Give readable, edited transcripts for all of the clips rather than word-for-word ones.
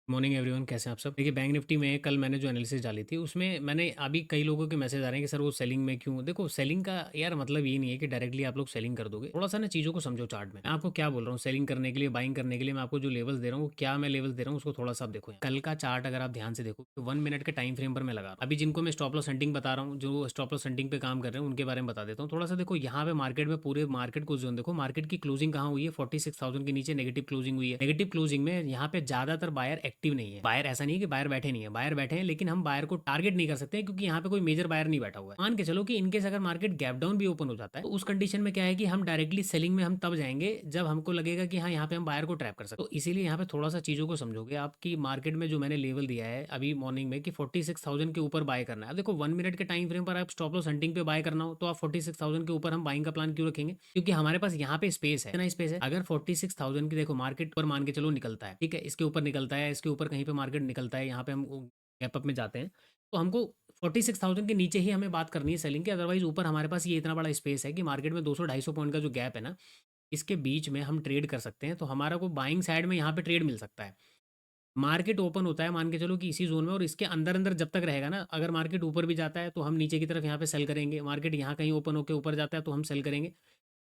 Morning everyone, कैसे हैं आप सब। देखिए, बैंक निफ्टी में कल मैंने जो एनालिसिस डाली थी उसमें मैंने अभी कई लोगों के मैसेज आ रहे हैं कि सर वो सेलिंग में क्यों। देखो, सेलिंग का यार मतलब ये नहीं है कि डायरेक्टली आप लोग सेलिंग कर दोगे। थोड़ा सा ना चीज़ों को समझो चार्ट में। मैं आपको क्या बोल रहा हूँ, सेलिंग करने के लिए, बाइंग करने के लिए मैं आपको जो लेवल्स दे रहा हूँ, क्या मैं लेवल्स दे रहा हूँ उसको थोड़ा सा आप देखो। कल का चार्ट अगर आप ध्यान से देखो तो 1 मिनट के टाइम फ्रेम पर मैं लगा रहा हूँ। अभी जिनको मैं स्टॉप लॉस हंटिंग बता रहा हूँ, जो स्टॉप लॉस हंटिंग पे काम कर रहे हैं उनके बारे में बता देता हूँ। थोड़ा सा देखो यहाँ पे मार्केट में, पूरे मार्केट को जोन देखो, मार्केट की क्लोजिंग कहाँ हुई है, 46,000 के नीचे नेगेटिव क्लोजिंग हुई है। नेगेटिव क्लोजिंग में यहाँ पे ज्यादातर बायर एक्टिव नहीं है। बायर ऐसा नहीं है कि बायर बैठे नहीं है, बायर बैठे हैं, लेकिन हम बायर को टारगेट नहीं कर सकते क्योंकि यहाँ पे कोई मेजर बायर नहीं बैठा हुआ है। मान के चलो कि इनकेस अगर मार्केट गैप डाउन भी ओपन हो जाता है तो उस कंडीशन में क्या है कि हम डायरेक्टली सेलिंग में हम तब जाएंगे जब हमको लगेगा कि हाँ, यहाँ पे हम बायर को ट्रैप कर सकते हैं। तो इसीलिए यहाँ पे थोड़ा सा चीजों को समझोगे आपकी मार्केट में जो मैंने लेवल दिया है अभी मॉर्निंग में कि 46,000 के ऊपर बाय करना है। अब देखो 1 मिनट के टाइम फ्रेम पर आप स्टॉप लॉस हंटिंग पे बाय करना हो तो आप 46,000 के ऊपर हम बाइंग का प्लान क्यों रखेंगे, क्योंकि हमारे पास यहाँ पे स्पेस है ना, स्पेस है। अगर 46,000 की देखो मार्केट पर मान के चलो निकलता है, ठीक है, इसके ऊपर निकलता है, इसके ऊपर कहीं पे मार्केट निकलता है, यहाँ पे हम गैप अप में जाते हैं, तो हमको 46,000 के नीचे ही हमें बात करनी है सेलिंग की। अदरवाइज ऊपर हमारे पास ये इतना बड़ा स्पेस है कि मार्केट में 200-250 पॉइंट का जो गैप है ना, इसके बीच में हम ट्रेड कर सकते हैं। तो हमारा को बाइंग साइड में यहाँ पे ट्रेड मिल सकता है। मार्केट ओपन होता है मान के चलो कि इसी जोन में, और इसके अंदर अंदर जब तक रहेगा ना, अगर मार्केट ऊपर भी जाता है तो हम नीचे की तरफ यहाँ पे सेल करेंगे, मार्केट यहाँ कहीं ओपन होकर ऊपर जाता है तो हम सेल करेंगे।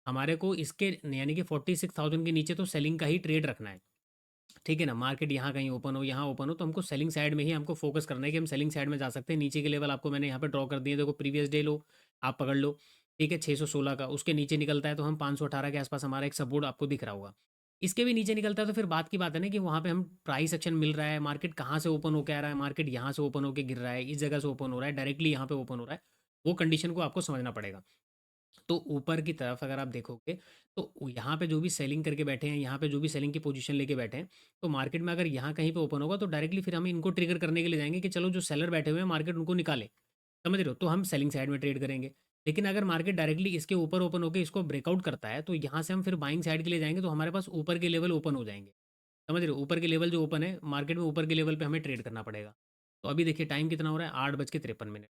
हमारे को इसके यानी कि 46,000 के नीचे तो सेलिंग का ही ट्रेड रखना है, ठीक है ना। मार्केट यहाँ कहीं ओपन हो, यहाँ ओपन हो, तो हमको सेलिंग साइड में ही हमको फोकस करना है कि हम सेलिंग साइड में जा सकते हैं। नीचे के लेवल आपको मैंने यहाँ पे ड्रॉ कर दिए, देखो प्रीवियस डे लो आप पकड़ लो, ठीक है, 616 का, उसके नीचे निकलता है तो हम 518 के आसपास हमारा एक सपोर्ट आपको दिख रहा होगा। इसके भी नीचे निकलता है तो फिर बात की बात है ना कि वहाँ पे हम प्राइस एक्शन मिल रहा है, मार्केट कहाँ से ओपन होकर आ रहा है, मार्केट यहाँ से ओपन होकर गिर रहा है, इस जगह से ओपन हो रहा है, डायरेक्टली यहाँ पे ओपन हो रहा है, वो कंडीशन को आपको समझना पड़ेगा। तो ऊपर की तरफ अगर आप देखोगे तो यहाँ पे जो भी सेलिंग करके बैठे हैं, यहाँ पे जो भी सेलिंग की पोजीशन लेके बैठे हैं, तो मार्केट में अगर यहाँ कहीं पे ओपन होगा तो डायरेक्टली फिर हम इनको ट्रिगर करने के लिए जाएंगे कि चलो जो सेलर बैठे हुए हैं मार्केट उनको निकाले, समझ रहे हो, तो हम सेलिंग साइड में ट्रेड करेंगे। लेकिन अगर मार्केट डायरेक्टली इसके ऊपर ओपन होकर इसको ब्रेकआउट करता है तो यहाँ से हम फिर बाइंग साइड के लिए जाएंगे, तो हमारे पास ऊपर के लेवल ओपन हो जाएंगे, समझ रहे हो, ऊपर के लेवल जो ओपन है मार्केट में, ऊपर के लेवल पे हमें ट्रेड करना पड़ेगा। तो अभी देखिए टाइम कितना हो रहा है, 8:53।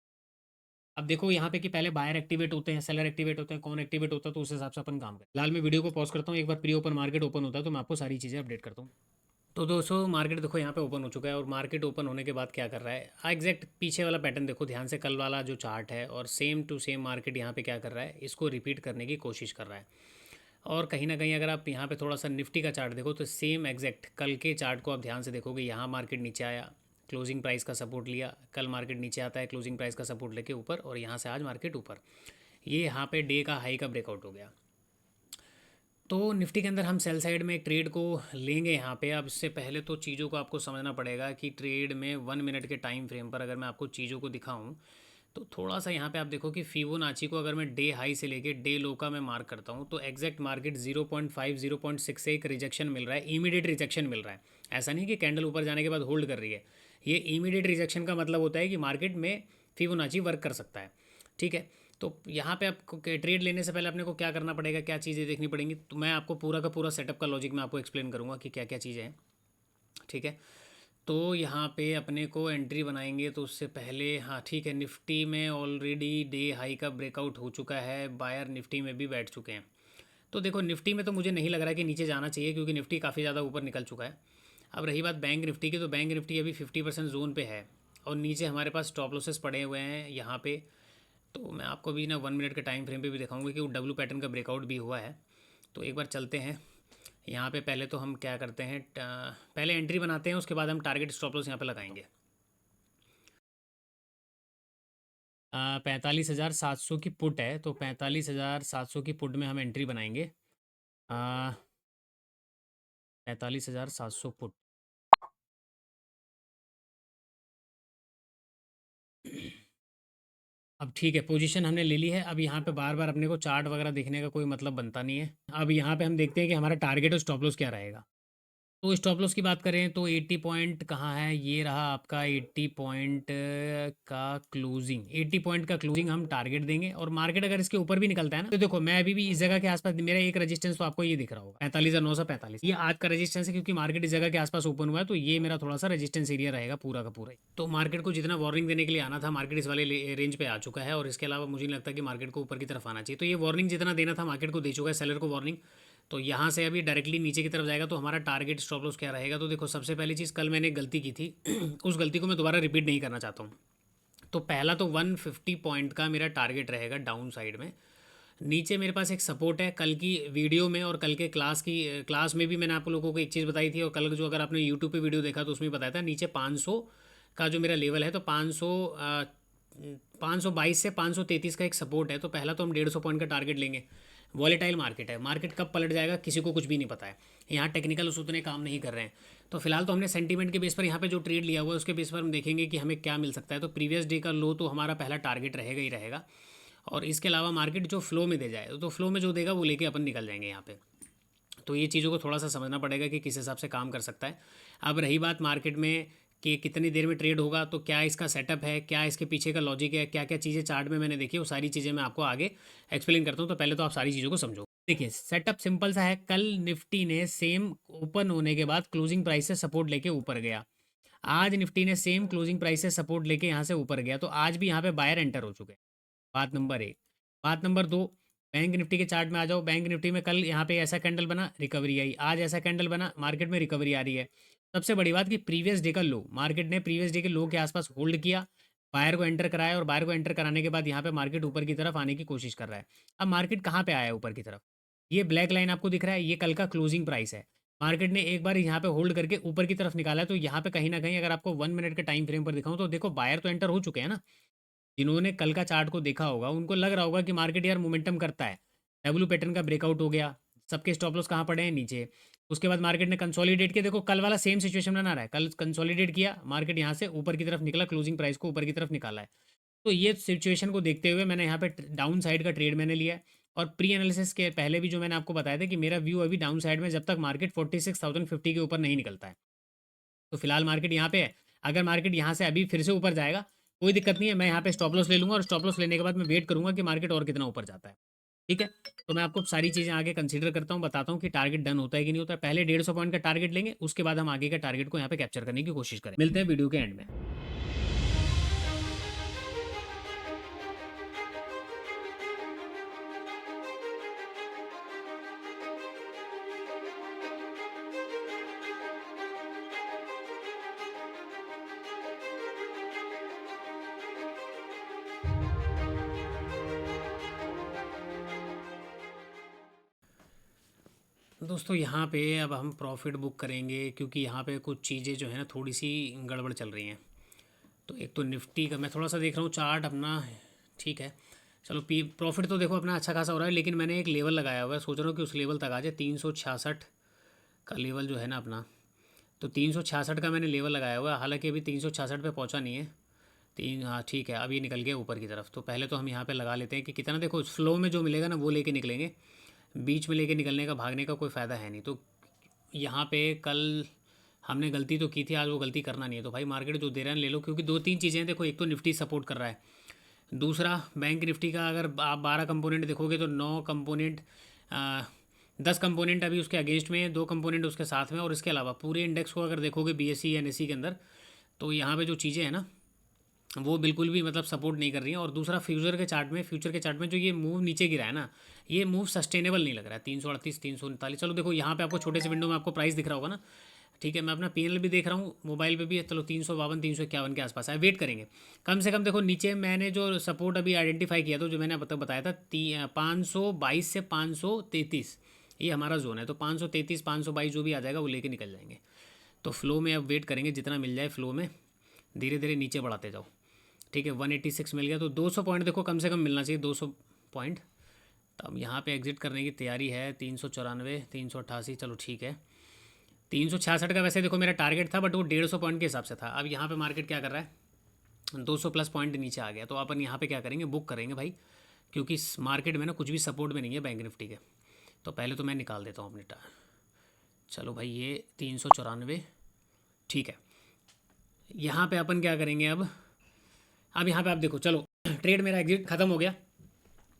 अब देखो यहाँ पे कि पहले बायर एक्टिवेट होते हैं, सेलर एक्टिवेट होते हैं, कौन एक्टिवेट होता है, तो उस हिसाब से अपन काम करें। फिलहाल मैं वीडियो को पॉज करता हूँ, एक बार प्री ओपन मार्केट ओपन होता है तो मैं आपको सारी चीज़ें अपडेट करता हूँ। तो दोस्तों मार्केट देखो यहाँ पे ओपन हो चुका है, और मार्केट ओपन होने के बाद क्या कर रहा है, एग्जैक्ट पीछे वाला पैटर्न देखो ध्यान से, कल वाला जो चार्ट है, और सेम टू सेम मार्केट यहाँ पे क्या कर रहा है, इसको रिपीट करने की कोशिश कर रहा है। और कहीं ना कहीं अगर आप यहाँ पे थोड़ा सा निफ्टी का चार्ट देखो तो सेम एग्जैक्ट कल के चार्ट को आप ध्यान से देखोगे, यहाँ मार्केट नीचे आया, क्लोजिंग प्राइस का सपोर्ट लिया, कल मार्केट नीचे आता है क्लोजिंग प्राइस का सपोर्ट लेके ऊपर, और यहाँ से आज मार्केट ऊपर, ये यहाँ पे डे का हाई का ब्रेकआउट हो गया। तो निफ्टी के अंदर हम सेल साइड में एक ट्रेड को लेंगे यहाँ पे। अब इससे पहले तो चीज़ों को आपको समझना पड़ेगा कि ट्रेड में 1 मिनट के टाइम फ्रेम पर अगर मैं आपको चीज़ों को दिखाऊं तो थोड़ा सा यहाँ पे आप देखो कि फिबोनाची को अगर मैं डे हाई से लेके डे लो का मैं मार्क करता हूँ तो एग्जैक्ट मार्केट 0.5 0.6 से एक रिजेक्शन मिल रहा है, इमीडिएट रिजेक्शन मिल रहा है। ऐसा नहीं कि कैंडल ऊपर जाने के बाद होल्ड कर रही है, ये इमीडिएट रिजेक्शन का मतलब होता है कि मार्केट में फिबोनाची वर्क कर सकता है, ठीक है। तो यहाँ पे आपको ट्रेड लेने से पहले अपने को क्या करना पड़ेगा, क्या चीज़ें देखनी पड़ेंगी, तो मैं आपको पूरा का पूरा सेटअप का लॉजिक मैं आपको एक्सप्लेन करूँगा कि क्या क्या चीज़ें हैं, ठीक है। तो यहाँ पे अपने को एंट्री बनाएंगे तो उससे पहले, हाँ ठीक है, निफ्टी में ऑलरेडी डे हाई का ब्रेकआउट हो चुका है, बायर निफ्टी में भी बैठ चुके हैं। तो देखो निफ्टी में तो मुझे नहीं लग रहा है कि नीचे जाना चाहिए क्योंकि निफ्टी काफ़ी ज़्यादा ऊपर निकल चुका है। अब रही बात बैंक निफ्टी की, तो बैंक निफ्टी अभी 50% जोन पे है, और नीचे हमारे पास स्टॉप लॉसेस पड़े हुए हैं यहाँ पे। तो मैं आपको भी ना 1 मिनट के टाइम फ्रेम पे भी दिखाऊंगा कि वो डब्लू पैटर्न का ब्रेकआउट भी हुआ है। तो एक बार चलते हैं यहाँ पे, पहले तो हम क्या करते हैं, पहले एंट्री बनाते हैं, उसके बाद हम टारगेट स्टॉप लॉस यहाँ पे लगाएंगे। 45,700 की पुट है, तो 45,700 की पुट में हम एंट्री बनाएंगे। 45,700 पुट। अब ठीक है, पोजीशन हमने ले ली है। अब यहाँ पे बार बार अपने को चार्ट वगैरह देखने का कोई मतलब बनता नहीं है। अब यहाँ पे हम देखते हैं कि हमारा टारगेट और स्टॉप लॉस क्या रहेगा। तो स्टॉप लॉस की बात करें तो 80 पॉइंट कहाँ है, ये रहा आपका 80 पॉइंट का क्लोजिंग। 80 पॉइंट का क्लोजिंग हम टारगेट देंगे, और मार्केट अगर इसके ऊपर भी निकलता है ना, तो देखो मैं अभी भी इस जगह के आसपास, मेरा एक रेजिस्टेंस तो आपको ये दिख रहा होगा 45,945, ये आज का रेजिस्टेंस है क्योंकि मार्केट इस जगह के आसपास ओपन हुआ है, तो ये मेरा थोड़ा सा रेजिस्टेंस एरिया रहेगा पूरा का पूरा ही। तो मार्केट को जितना वार्निंग देने के लिए आना था, मार्केट इस वाले रेंज पे आ चुका है, और इसके अलावा मुझे नहीं लगता कि मार्केट को ऊपर की तरफ आना चाहिए। तो ये वार्निंग जितना देना था मार्केट को दे चुका है, सेलर को वार्निंग। तो यहाँ से अभी डायरेक्टली नीचे की तरफ जाएगा तो हमारा टारगेट स्टॉप लॉस क्या रहेगा। तो देखो सबसे पहली चीज़, कल मैंने एक गलती की थी उस गलती को मैं दोबारा रिपीट नहीं करना चाहता हूँ। तो पहला तो 150 पॉइंट का मेरा टारगेट रहेगा डाउन साइड में। नीचे मेरे पास एक सपोर्ट है, कल की वीडियो में और कल के क्लास में भी मैंने आप लोगों को एक चीज़ बताई थी, और कल जो अगर आपने यूट्यूब पे वीडियो देखा तो उसमें बताया था नीचे 500 का जो मेरा लेवल है, तो 522 से 533 का एक सपोर्ट है। तो पहला तो हम 150 पॉइंट का टारगेट लेंगे। वॉलेटाइल मार्केट है, मार्केट कब पलट जाएगा किसी को कुछ भी नहीं पता है, यहाँ टेक्निकल उतने काम नहीं कर रहे हैं। तो फिलहाल तो हमने सेंटीमेंट के बेस पर यहाँ पे जो ट्रेड लिया हुआ है उसके बेस पर हम देखेंगे कि हमें क्या मिल सकता है। तो प्रीवियस डे का लो तो हमारा पहला टारगेट रहेगा ही रहेगा, और इसके अलावा मार्केट जो फ्लो में दे जाए तो फ्लो में जो देगा वो लेके अपन निकल जाएंगे यहाँ पे। तो ये चीज़ों को थोड़ा सा समझना पड़ेगा कि किस हिसाब से काम कर सकता है। अब रही बात मार्केट में कि कितनी देर में ट्रेड होगा, तो क्या इसका सेटअप है, क्या इसके पीछे का लॉजिक है, क्या क्या चीज़ें चार्ट में मैंने देखी, वो सारी चीज़ें मैं आपको आगे एक्सप्लेन करता हूँ। तो पहले तो आप सारी चीज़ों को समझो। देखिए सेटअप सिंपल सा है, कल निफ्टी ने सेम ओपन होने के बाद क्लोजिंग प्राइस से सपोर्ट लेके ऊपर गया। आज निफ्टी ने सेम क्लोजिंग प्राइस से सपोर्ट लेके यहाँ से ऊपर गया, तो आज भी यहाँ पे बायर एंटर हो चुके हैं। बात नंबर एक। बात नंबर दो, बैंक निफ्टी के चार्ट में आ जाओ। बैंक निफ्टी में कल यहाँ पे ऐसा कैंडल बना, रिकवरी आई। आज ऐसा कैंडल बना, मार्केट में रिकवरी आ रही है। सबसे बड़ी बात कि प्रीवियस डे का लो, मार्केट ने प्रीवियस डे के लो के आसपास होल्ड किया, बायर को एंटर कराया, और बायर को एंटर कराने के बाद यहाँ पे मार्केट ऊपर की तरफ आने की कोशिश कर रहा है। अब मार्केट कहाँ पे आया है ऊपर की तरफ, ये ब्लैक लाइन आपको दिख रहा है, ये कल का क्लोजिंग प्राइस है। मार्केट ने एक बार यहाँ पे होल्ड करके ऊपर की तरफ निकाला है, तो यहाँ पे कहीं ना कहीं अगर आपको 1 मिनट के टाइम फ्रेम पर दिखाऊं तो देखो बायर तो एंटर हो चुके हैं ना। जिन्होंने कल का चार्ट को देखा होगा उनको लग रहा होगा कि मार्केट यार मोमेंटम करता है, डब्ल्यू पैटर्न का ब्रेकआउट हो गया, सबके स्टॉप लॉस कहाँ पड़े हैं, नीचे। उसके बाद मार्केट ने कंसोलिडेट किया, देखो कल वाला सेम सिचुएशन बना रहा है, कल कंसोलिडेट किया, मार्केट यहाँ से ऊपर की तरफ निकला, क्लोजिंग प्राइस को ऊपर की तरफ निकाला है। तो ये सिचुएशन को देखते हुए मैंने यहाँ पे डाउन साइड का ट्रेड मैंने लिया है। और प्री एनालिसिस के पहले भी जो मैंने आपको बताया था कि मेरा व्यू अभी डाउन साइड में जब तक मार्केट 46,050 के ऊपर नहीं निकलता है। तो फिलहाल मार्केट यहाँ पे है, अगर मार्केट यहाँ से अभी फिर से ऊपर जाएगा कोई दिक्कत नहीं है, मैं यहाँ पे स्टॉप लॉस ले लूंगा, और स्टॉप लॉस लेने के बाद मैं वेट करूंगा कि मार्केट और कितना ऊपर जाता है। ठीक है, तो मैं आपको सारी चीज़ें आगे कंसीडर करता हूँ, बताता हूँ कि टारगेट डन होता है कि नहीं होता है। पहले 150 पॉइंट का टारगेट लेंगे, उसके बाद हम आगे का टारगेट को यहाँ पे कैप्चर करने की कोशिश करें। मिलते हैं वीडियो के एंड में। दोस्तों यहाँ पे अब हम प्रॉफिट बुक करेंगे, क्योंकि यहाँ पे कुछ चीज़ें जो है ना थोड़ी सी गड़बड़ चल रही हैं। तो एक तो निफ्टी का मैं थोड़ा सा देख रहा हूँ चार्ट अपना, ठीक है। चलो पी प्रॉफिट तो देखो अपना अच्छा खासा हो रहा है, लेकिन मैंने एक लेवल लगाया हुआ है, सोच रहा हूँ कि उस लेवल तक आ जाए। 366 का लेवल जो है ना अपना, तो 366 का मैंने लेवल लगाया हुआ है, हालांकि अभी 366 पे पहुँचा नहीं है। हाँ ठीक है, अब ये निकल गया ऊपर की तरफ। तो पहले तो हम यहाँ पे लगा लेते हैं कि कितना, देखो फ्लो में जो मिलेगा ना वो लेके निकलेंगे, बीच में लेके निकलने का भागने का कोई फ़ायदा है नहीं। तो यहाँ पे कल हमने गलती तो की थी, आज वो गलती करना नहीं है। तो भाई मार्केट जो दे रहा है ले लो, क्योंकि दो तीन चीज़ें हैं, देखो एक तो निफ्टी सपोर्ट कर रहा है, दूसरा बैंक निफ्टी का अगर आप 12 कंपोनेंट देखोगे तो 9 कंपोनेंट 10 कंपोनेंट अभी उसके अगेंस्ट में है, 2 कंपोनेंट उसके साथ में, और इसके अलावा पूरे इंडेक्स को अगर देखोगे BSE NSE के अंदर, तो यहाँ पे जो चीज़ें हैं ना वो बिल्कुल भी मतलब सपोर्ट नहीं कर रही हैं। और दूसरा फ्यूचर के चार्ट में जो ये मूव नीचे गिरा है ना, ये मूव सस्टेनेबल नहीं लग रहा है। 338 339, चलो देखो यहाँ पे आपको छोटे से विंडो में आपको प्राइस दिख रहा होगा ना, ठीक है। मैं अपना PNL भी देख रहा हूँ, मोबाइल पे भी है, चलो 352 351 के आसपास है, वेट करेंगे कम से कम। देखो नीचे मैंने जो सपोर्ट अभी आइडेंटिफाई किया था, जो मैंने अब तक बताया था 522 से 533, ये हमारा जोन है। तो 533 522 जो भी आ जाएगा वो लेके निकल जाएंगे। तो फ्लो में अब वेट करेंगे, जितना मिल जाए फ्लो में धीरे धीरे नीचे बढ़ाते जाओ, ठीक है। 186 मिल गया, तो 200 पॉइंट देखो कम से कम मिलना चाहिए, 200 पॉइंट। तो अब यहाँ पे एग्जिट करने की तैयारी है। 394 388, चलो ठीक है। 366 का वैसे देखो मेरा टारगेट था, बट वो 150 पॉइंट के हिसाब से था। अब यहाँ पे मार्केट क्या कर रहा है, 200 प्लस पॉइंट नीचे आ गया, तो अपन यहाँ पे क्या करेंगे, बुक करेंगे भाई, क्योंकि इस मार्केट में ना कुछ भी सपोर्ट में नहीं है बैंक निफ्टी के। तो पहले तो मैं निकाल देता हूँ अपने चलो भाई ये 394, ठीक है। यहाँ पे अपन क्या करेंगे अब यहाँ पे आप देखो, चलो ट्रेड मेरा एग्जिट खत्म हो गया।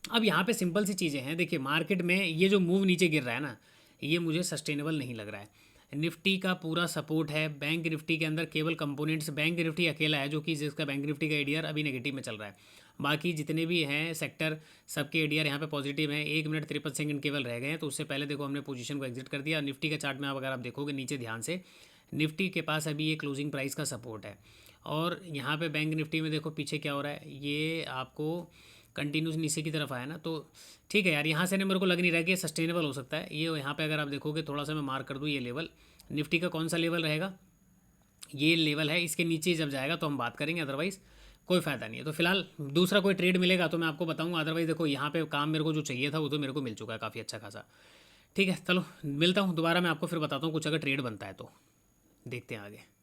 अब यहाँ पे सिंपल सी चीज़ें हैं, देखिए मार्केट में ये जो मूव नीचे गिर रहा है ना, ये मुझे सस्टेनेबल नहीं लग रहा है। निफ्टी का पूरा सपोर्ट है, बैंक निफ्टी के अंदर केवल कंपोनेंट्स, बैंक निफ्टी अकेला है जो कि जिसका बैंक निफ्टी का ADR अभी नेगेटिव में चल रहा है। बाकी जितने भी हैं सेक्टर सबके एडीआर यहाँ पे पॉजिटिव हैं। 1 मिनट 53 सेकंड केवल रह गए हैं, तो उससे पहले देखो हमने पोजीशन को एग्जिट कर दिया। निफ्टी का चार्ट में आप अगर आप देखोगे नीचे ध्यान से, निफ्टी के पास अभी ये क्लोजिंग प्राइस का सपोर्ट है। और यहाँ पे बैंक निफ्टी में देखो पीछे क्या हो रहा है, ये आपको कंटिन्यूस नीचे की तरफ आया ना, तो ठीक है यार, यहाँ से ना मेरे को लग नहीं रहा कि ये सस्टेनेबल हो सकता है। ये यहाँ पे अगर आप देखोगे थोड़ा सा मैं मार्क कर दूँ, ये लेवल निफ्टी का कौन सा लेवल रहेगा, ये लेवल है, इसके नीचे जब जाएगा तो हम बात करेंगे, अदरवाइज़ कोई फ़ायदा नहीं है। तो फिलहाल दूसरा कोई ट्रेड मिलेगा तो मैं आपको बताऊंगा, अदरवाइज़ देखो यहाँ पे काम मेरे को जो चाहिए था वो तो मेरे को मिल चुका है काफ़ी अच्छा खासा। ठीक है, चलो मिलता हूँ दोबारा, मैं आपको फिर बताता हूँ कुछ अगर ट्रेड बनता है तो। देखते हैं आगे।